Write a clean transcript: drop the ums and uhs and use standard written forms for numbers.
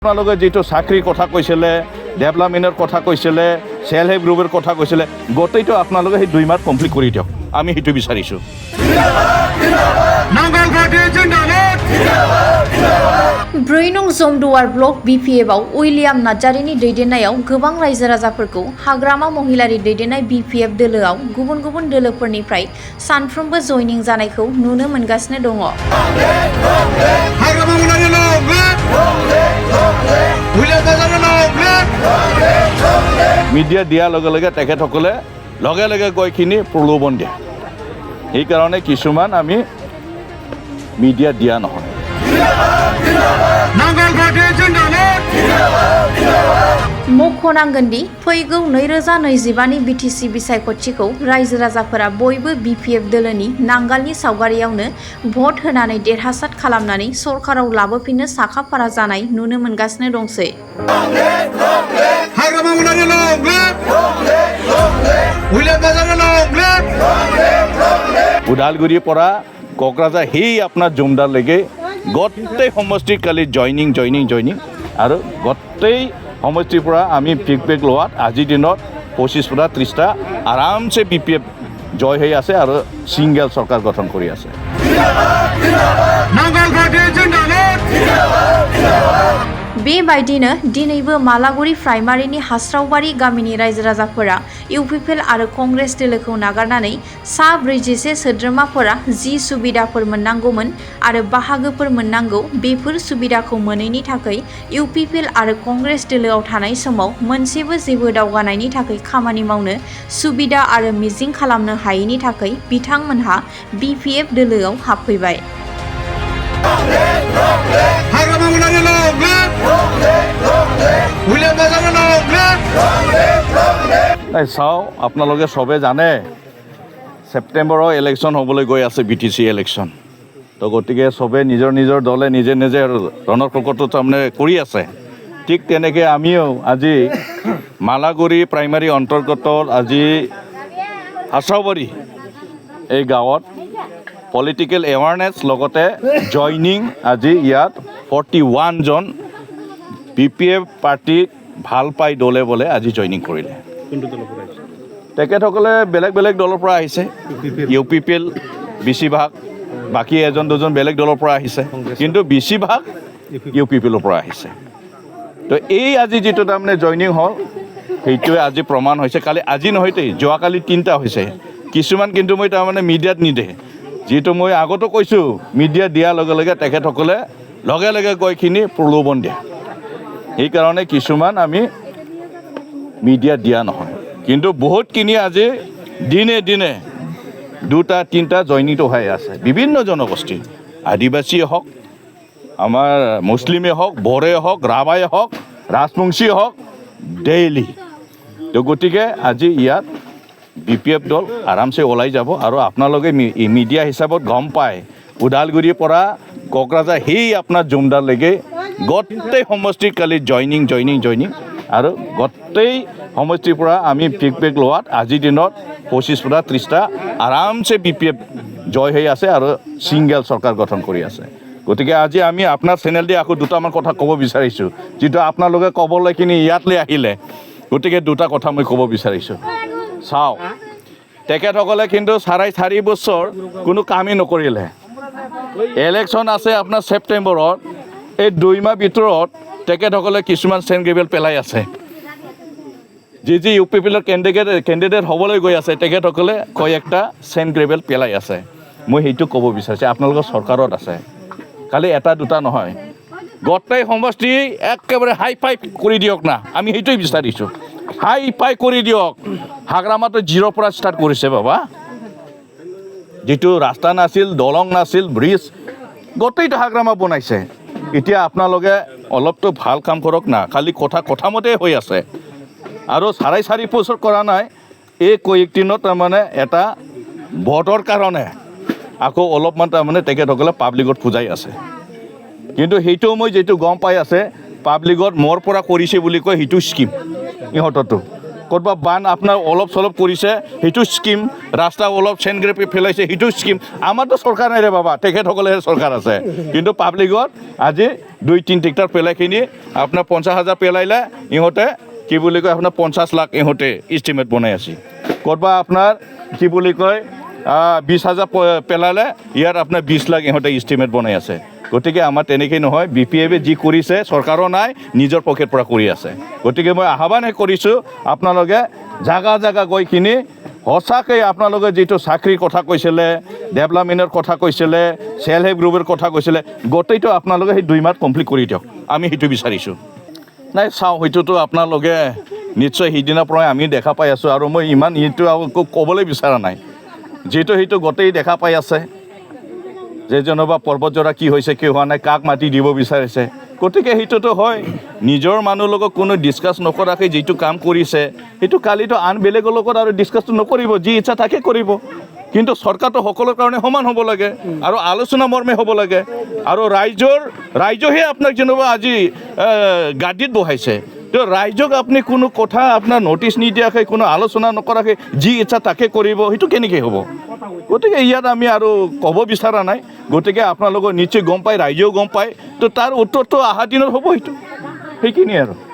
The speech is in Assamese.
আপোনালোকে যেটো চাকৰিৰ কথা কৈছিলে ডেভেলপমেণ্টৰ কথা কৈছিলে সেল্ফ হেল্প গ্ৰুপৰ কথা কৈছিলে গোটেইটো আপোনালোকে সেই 2 মাহ কমপ্লিট কৰি দিয়ক আমি সেইটো বিচাৰিছো ब्रैनं जमदुवार ब्लक बिपिएफआव उइलियाम नार्जारिनि दैदेननायाव गोबां रायजो राजाफोरखौ हाग्रामा महिलारि दैदेननाय बिपिएफ दोलोआव गुबुन गुबुन दोलोफोरनिफ्राय सानफ्रोमबो जयनिं जानायखौ नुनो मोनगासिनो दङ। মিডিয়া দিয়াৰ লগে লগে তেখেতসকলে লগে লগে গয়খিনি প্ৰলোভন দিয়ে সেইকাৰণে কিছুমান আমি মিডিয়া দিয়া নহয় मख'नांगोनदि फैगौ 2025नि बिटिसि बिसायख'थिखौ रायजो राजाफोरा बयबो बिपिएफ दोलोनि नांगालनि सावगारियावनो भट होनानै देरहासार खालामनानै सरकाराव लाबोफिननो साखाफारा जानाय नुनो मोनगासिनो दंसै। उदालगुरिৰ পৰা কোকৰাঝাৰ সেই আপোনাৰ জুমদাৰলৈকে গোটেই সমষ্টিৰ কালি জয়নিং আৰু গোটেই সমষ্টিৰ পৰা আমি ফিডবেক লোৱাত আজিৰ দিনত 25 পৰা 30টা আৰামছে বিপিএফ জয় হৈ আছে আৰু সিঙ্গেল চৰকাৰ গঠন কৰি আছে। बेबायदिनो दिनैबो मालागुरि प्राइमारिनि हास्रावबारि गामिनि रायजो राजाफोरा इउपिपिएल आरो कंग्रेस दोलोखौ नागारनानै सा 40 सोद्रोमाफोरा जि सुबिदाफोर मोननांगौमोन आरो बाहागोफोर मोननांगौ बेफोर सुबिदाखौ मोनैनि थाखाय इउपिपिएल आरो कंग्रेस दोलोआव थानाय समाव मोनसेबो जेबो दावगानायनि थाखाय खामानि मावनो सुबिदा आरो मिजिं खालामनो हायैनि थाखाय बिथांमोनहा बिपिएफ दोलोआव हाबफैबाय। চাও আপোনালোকে সবে জানে সেপ্টেম্বৰৰ ইলেকশ্যন হ'বলৈ গৈ আছে বিটিসি ইলেকশ্যন তো গতিকে সবে নিজৰ দলে নিজে ৰণকটো তাৰমানে কৰি আছে ঠিক তেনেকৈ আমিও আজি মালাগুৰি প্ৰাইমাৰী অন্তৰ্গত আজি হাছাওবাৰী এই গাঁৱত পলিটিকেল এৱাৰনেছ লগতে জয়নিং আজি ইয়াত 41 জন বিপিএফ পাৰ্টিক ভাল পাই দলে বলে আজি জয়নিং কৰিলে। তেখেতসকলে বেলেগ দলৰ পৰা আহিছে ইউপিপিএল বেছিভাগ বাকী এজন দুজন বেলেগ দলৰ পৰা আহিছে কিন্তু বেছিভাগ ইউপিপিএলৰ পৰা আহিছে তো এই আজি যেটো তাৰমানে জয়নিং হ'ল সেইটোৱে আজি প্ৰমাণ হৈছে কালি আজি নহয়তে যোৱাকালি 3টা হৈছে কিছুমান কিন্তু মই তাৰমানে মিডিয়াত নিদে যেটো মই আগতো কৈছোঁ মিডিয়া দিয়াৰ লগে লগে তেখেতসকলে লগে লগে গয়খিনি প্ৰলোভন দিয়ে সেইকাৰণে কিছুমান আমি মিডিয়া দিয়া নহয় কিন্তু বহুতখিনি আজি দিনে 2টা 3টা জয়নিংটো হৈ আছে বিভিন্ন জনগোষ্ঠী আদিবাসীয়ে হওক আমাৰ মুছলিমে হওক বড়োৱে হওক ৰাভায়ে হওক ৰাজবংশীয়ে হওক ডেইলি তো গতিকে আজি ইয়াত বিপিএফ দল আৰামছে ওলাই যাব আৰু আপোনালোকে মিডিয়া হিচাপত গম পায় উদালগুৰিৰ পৰা কোকৰাঝাৰ সেই আপোনাৰ জুমদাৰলৈকে গোটেই সমষ্টিৰ কালি জয়নিং আৰু গোটেই সমষ্টিৰ পৰা আমি ফিডবেক লোৱাত আজিৰ দিনত 25 পৰা 30টা আৰামছে বিপিএফ জয় হৈ আছে আৰু সিঙ্গেল চৰকাৰ গঠন কৰি আছে গতিকে আজি আমি আপোনাৰ চেনেল দি আকৌ দুটামান কথা ক'ব বিচাৰিছোঁ যেটো আপোনালোকে ক'বলৈখিনি ইয়াতলৈ আহিলে গতিকে দুটা কথা মই ক'ব বিচাৰিছোঁ চাও তেখেতসকলে কিন্তু 4.5 বছৰ কোনো কামেই নকৰিলে ইলেকশ্যন আছে আপোনাৰ সেপ্টেম্বৰত এই 2 মাহ ভিতৰত তেখেতসকলে কিছুমান চেণ্ট গ্ৰেভেল পেলাই আছে যি ইউপিপিএলৰ কেণ্ডিডেট হ'বলৈ গৈ আছে তেখেতসকলে কয়েকটা চেণ্ট গ্ৰেভেল পেলাই আছে মই সেইটো ক'ব বিচাৰিছোঁ আপোনালোকৰ চৰকাৰত আছে খালি এটা দুটা নহয় গোটেই সমষ্টি একেবাৰে হাই ফাই কৰি দিয়ক না আমি সেইটোৱে বিচাৰিছোঁ হাই ফাই কৰি দিয়ক হাগ্ৰামাটো 0 পৰা ষ্টাৰ্ট কৰিছে বাবা যেটো ৰাস্তা নাছিল দলং নাছিল ব্ৰিজ গোটেইটো হাগ্ৰামা বনাইছে এতিয়া আপোনালোকে অলপতো ভাল কাম কৰক না খালি কথা মতে হৈ আছে আৰু 4.5 বছৰ কৰা নাই এই কয়েকদিনত তাৰমানে এটা ভোটৰ কাৰণে আকৌ অলপমান তাৰমানে তেখেতসকলে পাব্লিকত খুজাই আছে কিন্তু সেইটো মই যেটো গম পাই আছে পাব্লিকত মোৰ পৰা কৰিছে বুলি কয় সেইটো স্কিম ইহঁতৰটো ক'ৰবাত বান আপোনাৰ অলপ চলপ কৰিছে সেইটো স্কিম, ৰাস্তা অলপ চেনগ্ৰেপি পেলাইছে সেইটো স্কিম। আমাৰতো চৰকাৰ নাই ৰে বাবা, তেখেতসকলেহে চৰকাৰ আছে। কিন্তু পাব্লিকত আজি 2-3 ট্ৰেক্টৰ পেলাইখিনি আপোনাৰ 50,000 পেলাইলে ইহঁতে কি বুলি কয় আপোনাৰ 50 লাখ ইহঁতে ইষ্টিমেট বনাই আছে। ক'ৰবাত আপোনাৰ কি বুলি কয় 20,000 পেলালে ইয়াত আপোনাৰ 20 লাখ ইহঁতে ইষ্টিমেট বনাই আছে। গতিকে আমাৰ তেনেকৈ নহয়, BPF যি কৰিছে চৰকাৰো নাই, নিজৰ পকেট পৰা কৰি আছে। গতিকে মই আহ্বান কৰিছোঁ আপোনালোকে জাগা জাগা গৈ কিনি সঁচাকৈ আপোনালোকে যিটো চাকৰিৰ কথা কৈছিলে, ডেভেলপমেণ্টৰ কথা কৈছিলে, চেল্ফ হেল্প গ্ৰুপৰ কথা কৈছিলে, গোটেইটো আপোনালোকে সেই 2 মাহ কমপ্লিট কৰি দিয়ক। আমি সেইটো বিচাৰিছোঁ। নাই চাওঁ, সেইটোতো আপোনালোকে নিশ্চয় সিদিনাৰ পৰাই আমি দেখা পাই আছোঁ আৰু মই ইমান এইটো ক'বলৈ বিচৰা নাই। যিহেতু সেইটো গোটেই দেখা পাই আছে যে যেনিবা পৰ্বতজোৰা কি হৈছে কি হোৱা নাই, কাক মাটি দিব বিচাৰিছে। গতিকে সেইটোতো হয়, নিজৰ মানুহৰ লগত কোনো ডিছকাছ নকৰাকৈ যিটো কাম কৰিছে সেইটো কালিতো আন বেলেগৰ লগত আৰু ডিছকাছটো নকৰিব, যি ইচ্ছা তাকে কৰিব। কিন্তু চৰকাৰটো সকলোৰ কাৰণে সমান হ'ব লাগে আৰু আলোচনা মৰ্মে হ'ব লাগে। আৰু ৰাইজহে আপোনাক যেনিবা আজি গাদীত বহাইছে, তো ৰাইজক আপুনি কোনো কথা আপোনাৰ নটিচ নিদিয়াকৈ, কোনো আলোচনা নকৰাকৈ যি ইচ্ছা তাকে কৰিব, সেইটো কেনেকৈ হ'ব? গতিকে ইয়াত আমি আৰু ক'ব বিচৰা নাই। গতিকে আপোনালোকৰ নিশ্চয় গম পায়, ৰাইজেও গম পায়, তো তাৰ উত্তৰটো অহা দিনত হ'ব, সেইখিনিয়ে আৰু।